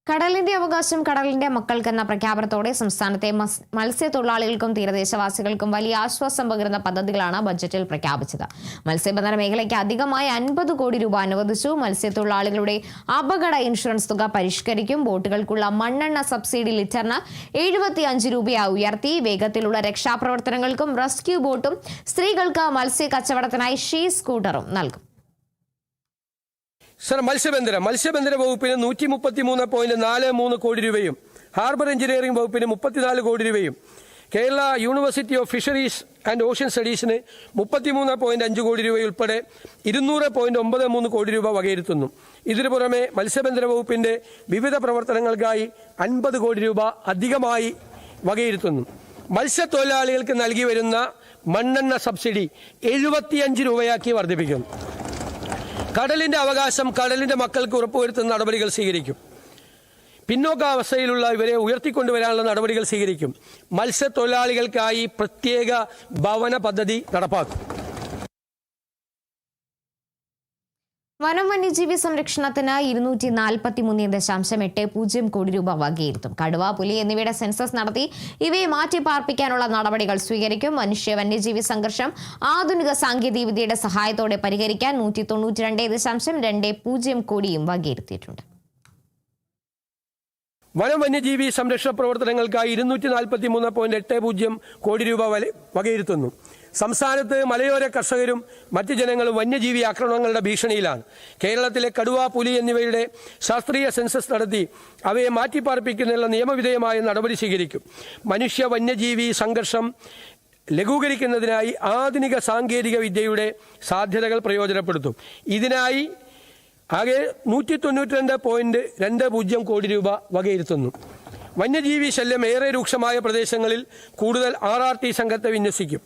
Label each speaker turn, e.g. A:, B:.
A: കടലിന്റെ അവകാശം കടലിന്റെ മക്കൾക്കെന്ന പ്രഖ്യാപനത്തോടെ സംസ്ഥാനത്തെ മത്സ്യത്തൊഴിലാളികൾക്കും തീരദേശവാസികൾക്കും വലിയ ആശ്വാസം പകരുന്ന പദ്ധതികളാണ് ബജറ്റിൽ പ്രഖ്യാപിച്ചത്. മത്സ്യബന്ധന മേഖലയ്ക്ക് അധികമായി 50 കോടി രൂപ അനുവദിച്ചു. മത്സ്യത്തൊഴിലാളികളുടെ അപകട ഇൻഷുറൻസ് തുക പരിഷ്കരിക്കും. ബോട്ടുകൾക്കുള്ള മണ്ണെണ്ണ സബ്സിഡി ലിറ്ററിന് 75 രൂപയായി ഉയർത്തി. വേഗത്തിലുള്ള രക്ഷാപ്രവർത്തനങ്ങൾക്കും റെസ്ക്യൂ ബോട്ടും സ്ത്രീകൾക്ക് മത്സ്യ കച്ചവടത്തിനായി ഷീ സ്കൂട്ടറും നൽകും.
B: സർ, മത്സ്യബന്ധന വകുപ്പിന് 133.43 കോടി രൂപയും ഹാർബർ എഞ്ചിനീയറിംഗ് വകുപ്പിന് 34 കോടി രൂപയും Kerala university of fisheries and ocean സ്റ്റഡീസിന് 33.5 കോടി രൂപയുൾപ്പെടെ 200.93 കോടി രൂപ വകയിരുത്തുന്നു. ഇതിനു പുറമെ മത്സ്യബന്ധന വകുപ്പിന്റെ വിവിധ പ്രവർത്തനങ്ങൾക്കായി 50 കോടി രൂപ അധികമായി വകയിരുത്തുന്നു. മത്സ്യത്തൊഴിലാളികൾക്ക് നൽകി വരുന്ന മണ്ണെണ്ണ സബ്സിഡി 75 രൂപയാക്കി വർദ്ധിപ്പിക്കുന്നു. കടലിന്റെ അവകാശം കടലിന്റെ മക്കൾക്ക് ഉറപ്പുവരുത്തുന്ന നടപടികൾ സ്വീകരിക്കും. പിന്നോക്കാവസ്ഥയിലുള്ള ഇവരെ ഉയർത്തിക്കൊണ്ടുവരാനുള്ള നടപടികൾ സ്വീകരിക്കും. മത്സ്യത്തൊഴിലാളികൾക്കായി പ്രത്യേക ഭവന പദ്ധതി നടപ്പാക്കും.
A: വനം വന്യജീവി സംരക്ഷണത്തിന് 243.80 കോടി രൂപ വകയിരുത്തും. കടുവ, പുലി എന്നിവയുടെ സെൻസസ് നടത്തി ഇവയെ മാറ്റിപ്പാർപ്പിക്കാനുള്ള നടപടികൾ സ്വീകരിക്കും. മനുഷ്യ വന്യജീവി സംഘർഷം ആധുനിക സാങ്കേതികവിദ്യയുടെ സഹായത്തോടെ പരിഹരിക്കാൻ 192.20 കോടിയും വകയിരുത്തിയിട്ടുണ്ട്.
B: വനം വന്യജീവി സംരക്ഷണ പ്രവർത്തനങ്ങൾക്കായി 243.80 കോടി രൂപ വകയിരുത്തുന്നു. സംസ്ഥാനത്ത് മലയോര കർഷകരും മറ്റ് ജനങ്ങളും വന്യജീവി ആക്രമണങ്ങളുടെ ഭീഷണിയിലാണ്. കേരളത്തിലെ കടുവ, പുലി എന്നിവയുടെ ശാസ്ത്രീയ സെൻസസ് നടത്തി അവയെ മാറ്റിപ്പാർപ്പിക്കുന്നതിനുള്ള നിയമവിധേയമായ നടപടി സ്വീകരിക്കും. മനുഷ്യ വന്യജീവി സംഘർഷം ലഘൂകരിക്കുന്നതിനായി ആധുനിക സാങ്കേതിക വിദ്യയുടെ സാധ്യതകൾ പ്രയോജനപ്പെടുത്തും. ഇതിനായി ആകെ 192.20 കോടി രൂപ വകയിരുത്തുന്നു. വന്യജീവി ശല്യം ഏറെ രൂക്ഷമായ പ്രദേശങ്ങളിൽ കൂടുതൽ RRT സംഘത്തെ വിന്യസിക്കും.